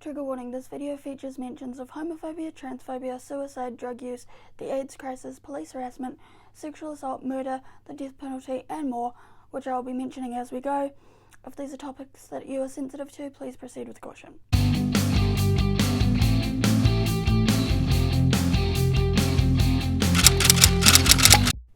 Trigger warning, this video features mentions of homophobia, transphobia, suicide, drug use, the AIDS crisis, police harassment, sexual assault, murder, the death penalty, and more, which I will be mentioning as we go. If these are topics that you are sensitive to, please proceed with caution.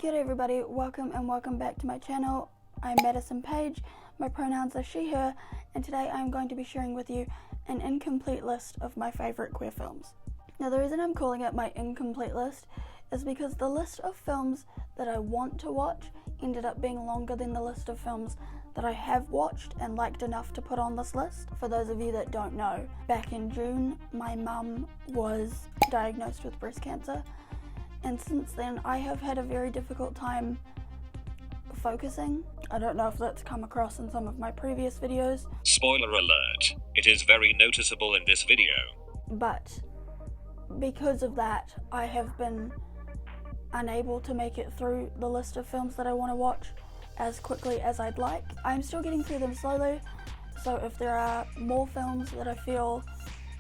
G'day everybody, welcome back to my channel. I'm Madison Paige, my pronouns are she, her, and today I'm going to be sharing with you an incomplete list of my favourite queer films. Now the reason I'm calling it my incomplete list is because the list of films that I want to watch ended up being longer than the list of films that I have watched and liked enough to put on this list. For those of you that don't know, back in June my mum was diagnosed with breast cancer, and since then I have had a very difficult time focusing. I don't know if that's come across in some of my previous videos. Spoiler alert, it is very noticeable in this video. But because of that, I have been unable to make it through the list of films that I want to watch as quickly as I'd like. I'm still getting through them slowly, so if there are more films that I feel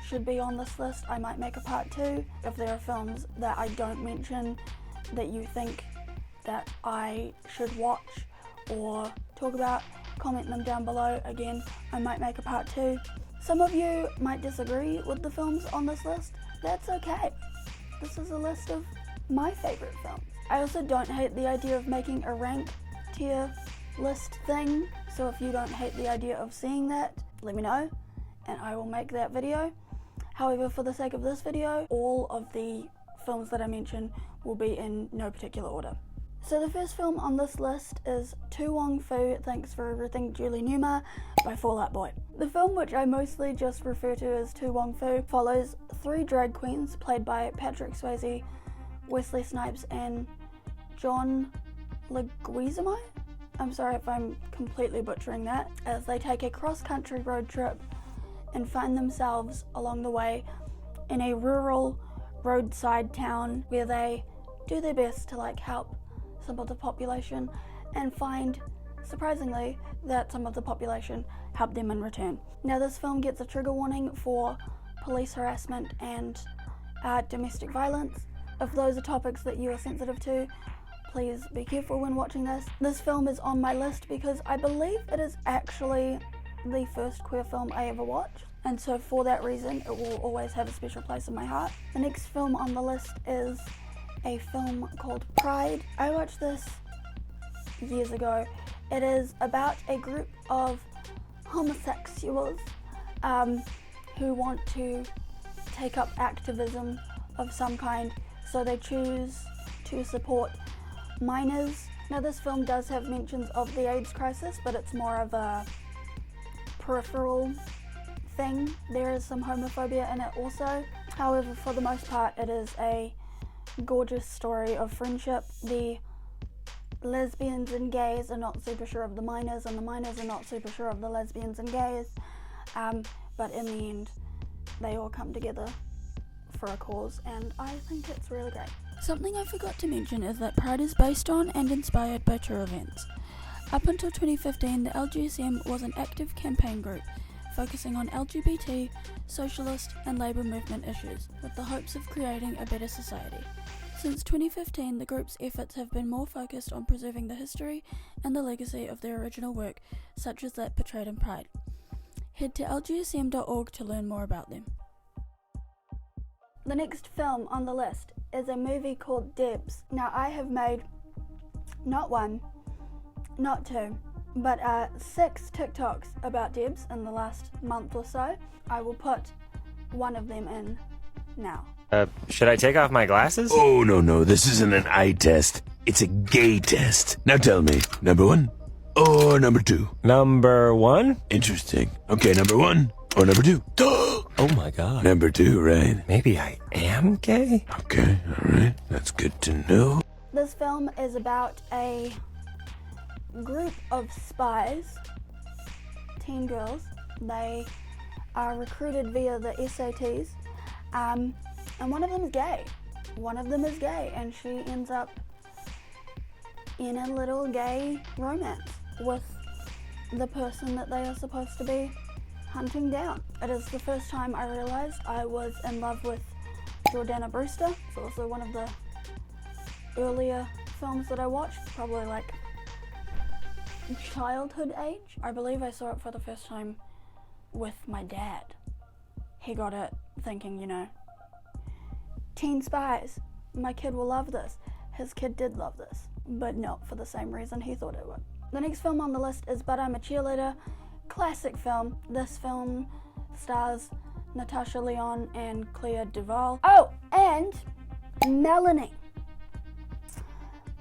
should be on this list, I might make a part 2. If there are films that I don't mention that you think that I should watch or talk about, comment them down below. Again, I might make a part 2. Some of you might disagree with the films on this list. That's okay. This is a list of my favourite films. I also don't hate the idea of making a rank tier list thing, so if you don't hate the idea of seeing that, let me know and I will make that video. However, for the sake of this video, all of the films that I mention will be in no particular order. So the first film on this list is To Wong Foo, Thanks for Everything, Julie Newmar by Fall Out Boy. The film, which I mostly just refer to as To Wong Foo, follows 3 drag queens played by Patrick Swayze, Wesley Snipes, and John Leguizamo? I'm sorry if I'm completely butchering that, as they take a cross-country road trip and find themselves along the way in a rural roadside town where they do their best to help some of the population and find, surprisingly, that some of the population help them in return. Now this film gets a trigger warning for police harassment and domestic violence. If those are topics that you are sensitive to, please be careful when watching this. This film is on my list because I believe it is actually the first queer film I ever watched, and so for that reason it will always have a special place in my heart. The next film on the list is a film called Pride. I watched this years ago. It is about a group of homosexuals who want to take up activism of some kind, so they choose to support minors. Now this film does have mentions of the AIDS crisis, but it's more of a peripheral thing. There is some homophobia in it also. However, for the most part, it is a gorgeous story of friendship. The lesbians and gays are not super sure of the minors, and the minors are not super sure of the lesbians and gays, but in the end they all come together for a cause, and I think it's really great. Something I forgot to mention is that Pride is based on and inspired by true events. Up until 2015, the LGSM was an active campaign group focusing on LGBT, socialist and labour movement issues, with the hopes of creating a better society. Since 2015, the group's efforts have been more focused on preserving the history and the legacy of their original work, such as that portrayed in Pride. Head to lgsm.org to learn more about them. The next film on the list is a movie called d.e.b.s. Now I have made not 1, not 2, but 6 TikToks about d.e.b.s in the last month or so. I will put one of them in now. Should I take off my glasses? Oh, no, this isn't an eye test. It's a gay test. Now tell me, number 1 or number 2? Number 1? Interesting. Okay, number 1 or number 2? Oh my god. Number 2, right? Maybe I am gay? Okay, alright. That's good to know. This film is about a group of spies, teen girls. They are recruited via the SATs, and one of them is gay. And she ends up in a little gay romance with the person that they are supposed to be hunting down. It is the first time I realized I was in love with Jordana Brewster. It's also one of the earlier films that I watched, probably like childhood age. I believe I saw it for the first time with my dad. He got it thinking, you know, teen spies, my kid will love this. His kid did love this, but not for the same reason he thought it would. The next film on the list is But I'm a Cheerleader. Classic film. This film stars Natasha Lyonne and Clea Duvall. Oh, and Melanie.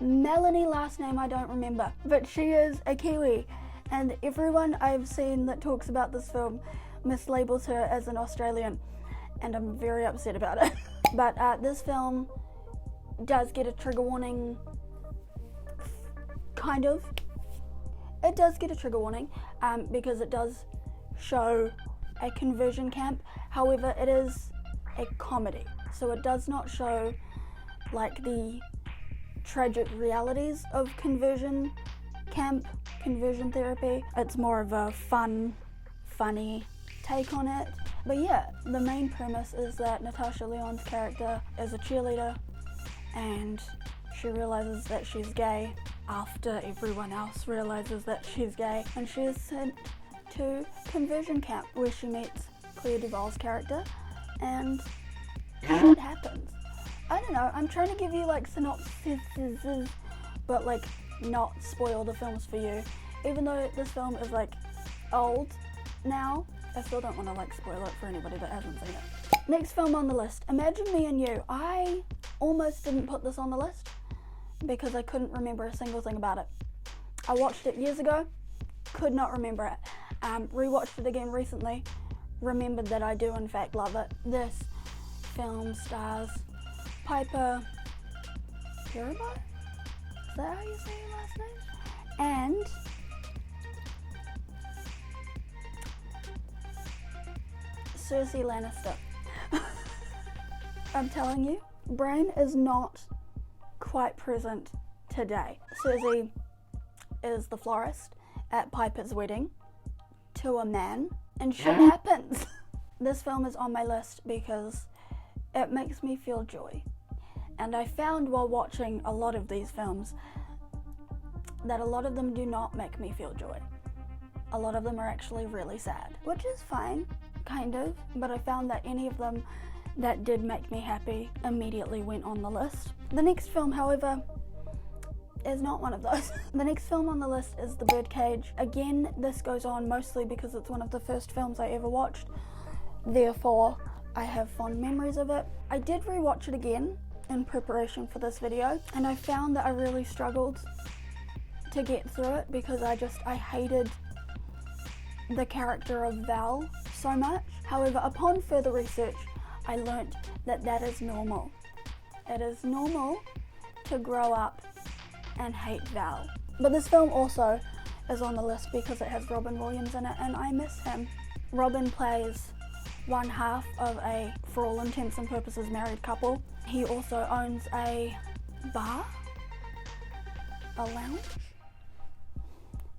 Melanie, last name I don't remember, but she is a Kiwi, and everyone I've seen that talks about this film mislabels her as an Australian, and I'm very upset about it. But this film does get a trigger warning, kind of. It does get a trigger warning because it does show a conversion camp. However, it is a comedy, so it does not show like the tragic realities of conversion camp, conversion therapy. It's more of a funny take on it. But yeah, the main premise is that Natasha Lyonne's character is a cheerleader and she realizes that she's gay after everyone else realizes that she's gay, and she is sent to conversion camp where she meets Clea Duvall's character and shit happens. I don't know, I'm trying to give you like synopses, but like not spoil the films for you. Even though this film is like old now, I still don't want to like spoil it for anybody that hasn't seen it. Next film on the list, Imagine Me and You. I almost didn't put this on the list because I couldn't remember a single thing about it. I watched it years ago, could not remember it. Rewatched it again recently, remembered that I do in fact love it. This film stars Piper Perabo? Is that how you say your last name? And Cersei Lannister. I'm telling you, brain is not quite present today. Cersei is the florist at Piper's wedding to a man, and shit happens. This film is on my list because it makes me feel joy. And I found while watching a lot of these films that a lot of them do not make me feel joy. A lot of them are actually really sad, which is fine, kind of, but I found that any of them that did make me happy immediately went on the list. The next film, however, is not one of those. The next film on the list is The Birdcage. Again, this goes on mostly because it's one of the first films I ever watched, therefore I have fond memories of it. I did rewatch it again in preparation for this video, and I found that I really struggled to get through it because I hated the character of Val so much. However, upon further research, I learnt that that is normal. It is normal to grow up and hate Val. But this film also is on the list because it has Robin Williams in it, and I miss him. Robin plays one half of a, for all intents and purposes, married couple. He also owns a bar, a lounge,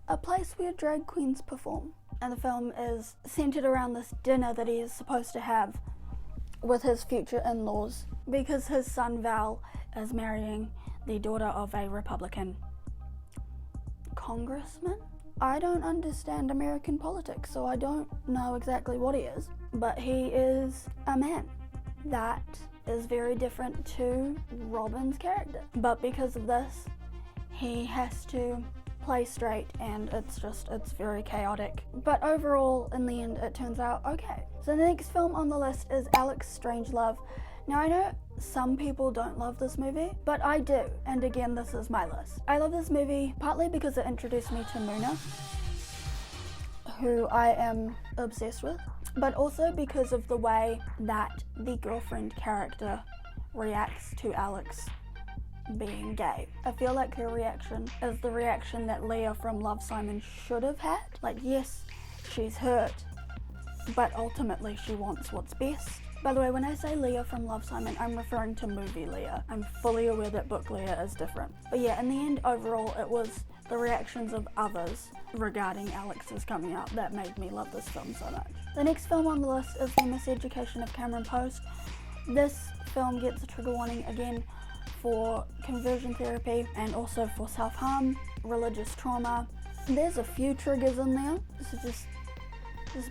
a place where drag queens perform. And the film is centered around this dinner that he is supposed to have with his future in-laws because his son Val is marrying the daughter of a Republican congressman. I don't understand American politics, so I don't know exactly what he is, but he is a man. That is very different to Robin's character. But because of this, he has to play straight, and it's very chaotic. But overall, in the end, it turns out okay. So the next film on the list is Alex Strangelove. Now I know some people don't love this movie, but I do, and again, this is my list. I love this movie partly because it introduced me to Muna, who I am obsessed with, but also because of the way that the girlfriend character reacts to Alex being gay. I feel like her reaction is the reaction that Leah from Love, Simon should have had. Like, yes, she's hurt, but ultimately she wants what's best. By the way, when I say Leah from Love, Simon, I'm referring to movie Leah. I'm fully aware that book Leah is different. But yeah, in the end, overall, it was the reactions of others regarding Alex's coming out that made me love this film so much. The next film on the list is The Miseducation of Cameron Post. This film gets a trigger warning again for conversion therapy and also for self-harm, religious trauma. There's a few triggers in there, so just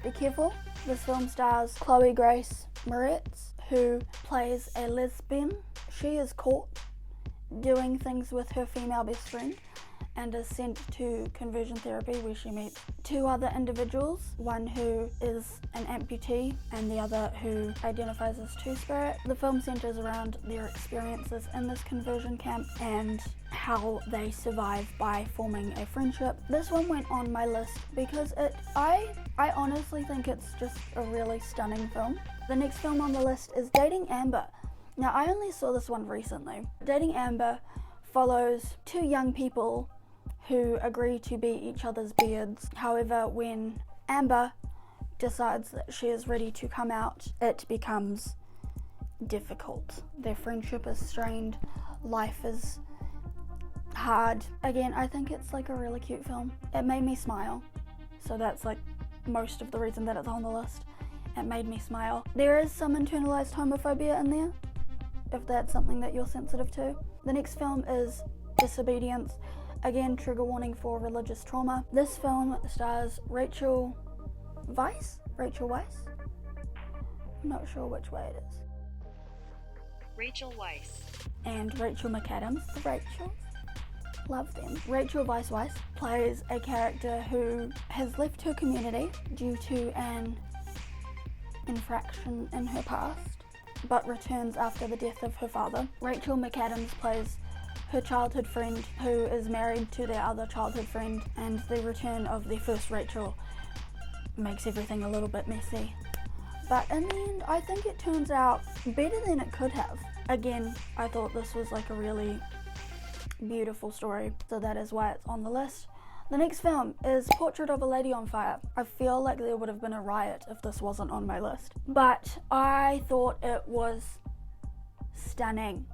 be careful. This film stars Chloe Grace Moretz, who plays a lesbian. She is caught doing things with her female best friend and is sent to conversion therapy, where she meets two other individuals, one who is an amputee and the other who identifies as Two-Spirit. The film centers around their experiences in this conversion camp and how they survive by forming a friendship. This one went on my list because I honestly think it's just a really stunning film. The next film on the list is Dating Amber. Now, I only saw this one recently. Dating Amber follows two young people who agree to be each other's beards. However, when Amber decides that she is ready to come out, it becomes difficult. Their friendship is strained, life is hard. Again, I think it's like a really cute film. It made me smile, so that's like most of the reason that it's on the list. It made me smile. There is some internalized homophobia in there, if that's something that you're sensitive to. The next film is Disobedience. Again, trigger warning for religious trauma. This film stars Rachel Weisz? I'm not sure which way it is. Rachel Weisz. And Rachel McAdams. The Rachels. Love them. Rachel Weisz plays a character who has left her community due to an infraction in her past, but returns after the death of her father. Rachel McAdams plays her childhood friend who is married to their other childhood friend, and the return of the first Rachel makes everything a little bit messy. But in the end, I think it turns out better than it could have. Again, I thought this was like a really beautiful story, so that is why it's on the list. The next film is Portrait of a Lady on Fire. I feel like there would have been a riot if this wasn't on my list, but I thought it was stunning.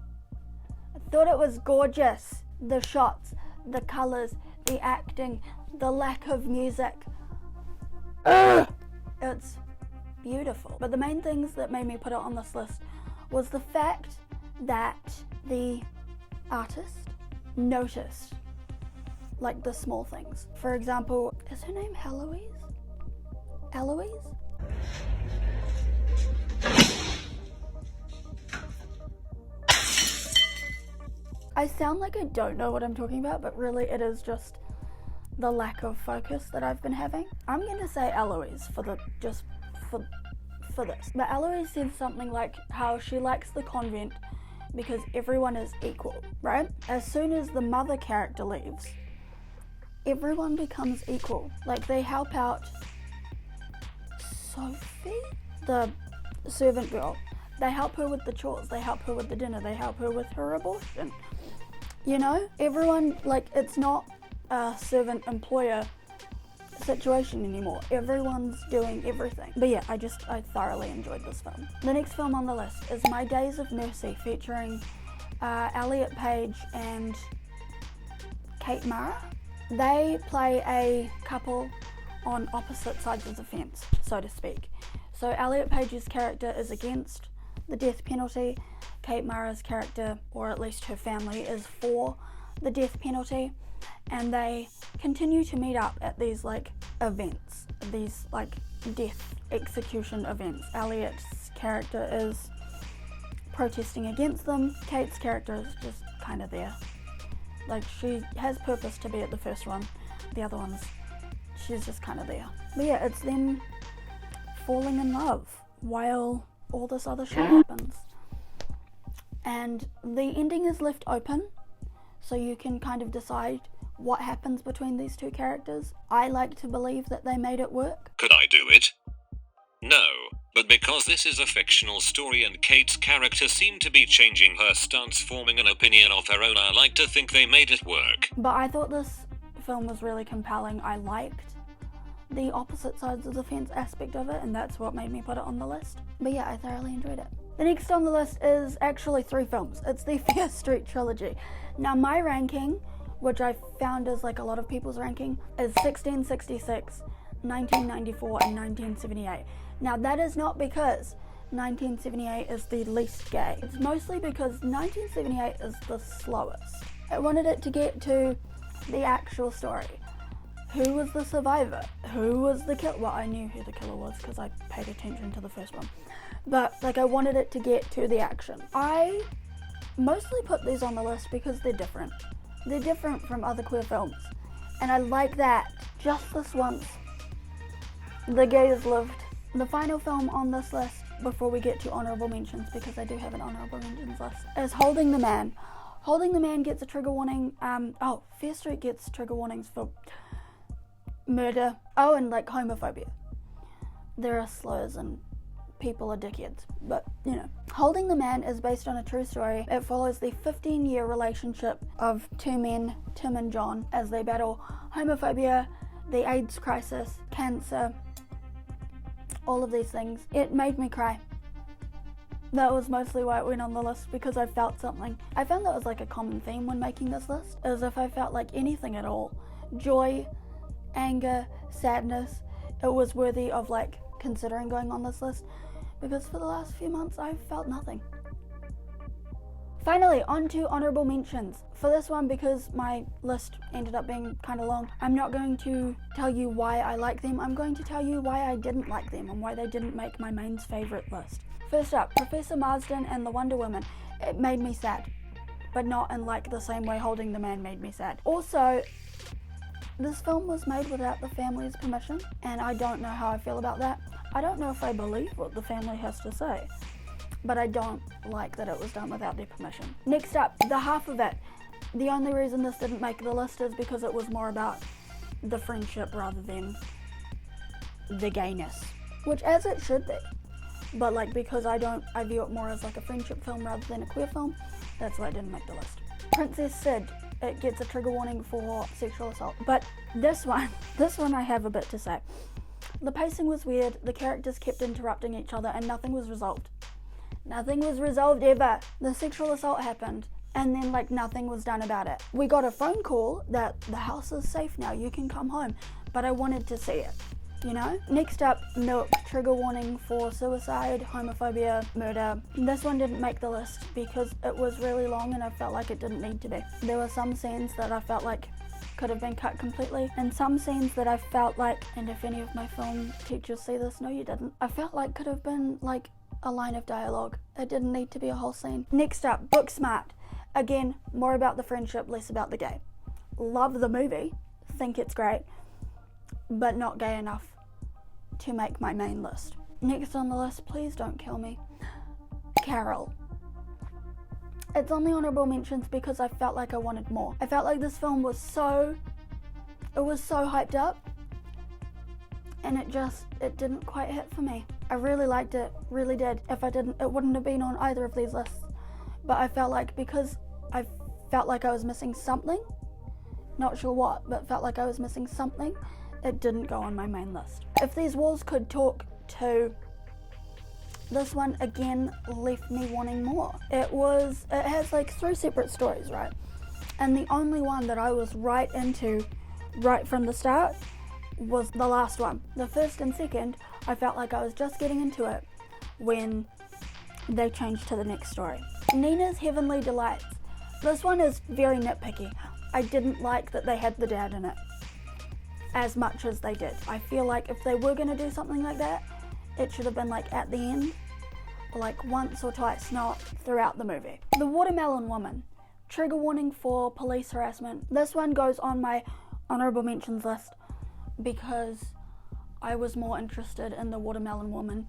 I thought it was gorgeous. The shots, the colours, the acting, the lack of music. It's beautiful. But the main things that made me put it on this list was the fact that the artist noticed like the small things. For example, is her name Heloise? Eloise? I sound like I don't know what I'm talking about, but really it is just the lack of focus that I've been having. I'm gonna say Eloise for this. But Eloise said something like how she likes the convent because everyone is equal, right? As soon as the mother character leaves, everyone becomes equal. Like, they help out Sophie, the servant girl. They help her with the chores, they help her with the dinner, they help her with her abortion. You know, everyone, like, it's not a servant-employer situation anymore. Everyone's doing everything. But yeah, I thoroughly enjoyed this film. The next film on the list is My Days of Mercy, featuring Elliot Page and Kate Mara. They play a couple on opposite sides of the fence, so to speak. So Elliot Page's character is against the death penalty. Kate Mara's character, or at least her family, is for the death penalty. And they continue to meet up at these like events, these like death execution events. Elliot's character is protesting against them. Kate's character is just kind of there. Like, she has purpose to be at the first one. The other ones, she's just kind of there. But yeah, it's them falling in love while all this other shit happens. And the ending is left open, so you can kind of decide what happens between these two characters. I like to believe that they made it work. Could I do it? No, but because this is a fictional story and Kate's character seemed to be changing her stance, forming an opinion of her own, I like to think they made it work. But I thought this film was really compelling. I liked the opposite sides of the fence aspect of it, and that's what made me put it on the list. But yeah, I thoroughly enjoyed it. The next on the list is actually 3 films. It's the Fear Street trilogy. Now, my ranking which I found is like a lot of people's ranking, is 1666, 1994, and 1978. Now that is not because 1978 is the least gay. It's mostly because 1978 is the slowest. I wanted it to get to the actual story. Who was the survivor? Who was the killer? Well, I knew who the killer was because I paid attention to the first one. But like, I wanted it to get to the action. I mostly put these on the list because they're different. They're different from other queer films. And I like that. Just this once, the gays lived. The final film on this list, before we get to honourable mentions, because I do have an honourable mentions list, is Holding the Man. Holding the Man gets a trigger warning. Fear Street gets trigger warnings for murder. Oh, and like homophobia. There are slurs and people are dickheads, but you know. Holding the Man is based on a true story. It follows the 15-year relationship of two men, Tim and John, as they battle homophobia, the AIDS crisis, cancer, all of these things. It made me cry. That was mostly why it went on the list, because I felt something. I found that was like a common theme when making this list, as if I felt like anything at all. Joy, anger, sadness, it was worthy of like considering going on this list, because for the last few months I've felt nothing. Finally, on to honourable mentions. For this one, because my list ended up being kind of long, I'm not going to tell you why I like them. I'm going to tell you why I didn't like them and why they didn't make my main's favourite list. First up, Professor Marsden and the Wonder Woman. It made me sad, but not in like the same way Holding the Man made me sad. Also, this film was made without the family's permission, and I don't know how I feel about that. I don't know if I believe what the family has to say, but I don't like that it was done without their permission. Next up, The Half of It. The only reason this didn't make the list is because it was more about the friendship rather than the gayness, which as it should be. But like, because I view it more as like a friendship film rather than a queer film, that's why it didn't make the list. Princess Sid, it gets a trigger warning for sexual assault. But this one I have a bit to say. The pacing was weird, the characters kept interrupting each other, and nothing was resolved. Nothing was resolved ever. The sexual assault happened, and then like nothing was done about it. We got a phone call that the house is safe now, you can come home, but I wanted to see it, you know? Next up, Milk, trigger warning for suicide, homophobia, murder. This one didn't make the list because it was really long and I felt like it didn't need to be. There were some scenes that I felt like could have been cut completely, and some scenes that I felt like, and if any of my film teachers see this, no you didn't, I felt like could have been like a line of dialogue. It didn't need to be a whole scene. Next up, Booksmart. Again, more about the friendship, less about the gay. Love the movie, think it's great, but not gay enough to make my main list. Next on the list, please don't kill me, Carol. It's on the honourable mentions because I felt like I wanted more. I felt like this film was so hyped up, and it didn't quite hit for me. I really liked it, really did. If I didn't, it wouldn't have been on either of these lists. But I felt like, because I felt like I was missing something, not sure what, but felt like I was missing something, it didn't go on my main list. If These Walls Could Talk Too, this one again left me wanting more. It has like 3 separate stories, right? And the only one that I was right into right from the start was the last one. The first and second, I felt like I was just getting into it when they changed to the next story. Nina's Heavenly Delights. This one is very nitpicky. I didn't like that they had the dad in it as much as they did. I feel like if they were going to do something like that, it should have been like at the end, like once or twice, not throughout the movie. The Watermelon Woman, trigger warning for police harassment. This one goes on my honourable mentions list because I was more interested in the Watermelon Woman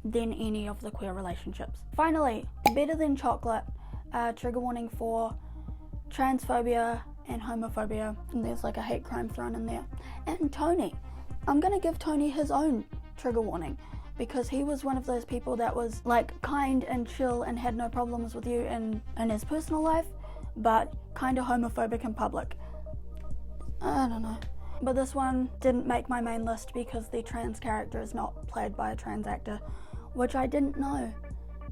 than any of the queer relationships. Finally, Better Than Chocolate, trigger warning for transphobia and homophobia, and there's like a hate crime thrown in there. And Tony, I'm gonna give Tony his own trigger warning, because he was one of those people that was like kind and chill and had no problems with you in his personal life, but kind of homophobic in public. I don't know. But this one didn't make my main list because the trans character is not played by a trans actor, which I didn't know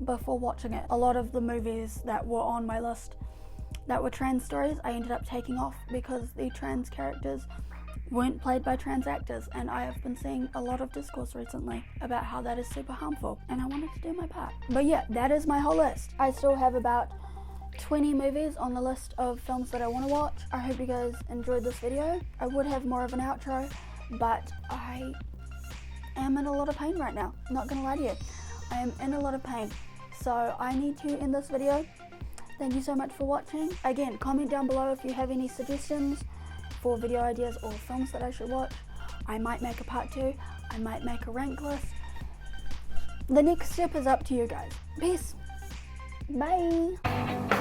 before watching it. A lot of the movies that were on my list that were trans stories, I ended up taking off because the trans characters weren't played by trans actors, and I have been seeing a lot of discourse recently about how that is super harmful, and I wanted to do my part. But yeah, that is my whole list. I still have about 20 movies on the list of films that I want to watch. I hope you guys enjoyed this video. I would have more of an outro, but I am in a lot of pain right now. Not gonna lie to you. I am in a lot of pain. So I need to end this video. Thank you so much for watching. Again, comment down below if you have any suggestions for video ideas or films that I should watch. I might make a part 2. I might make a rank list. The next step is up to you guys. Peace. Bye.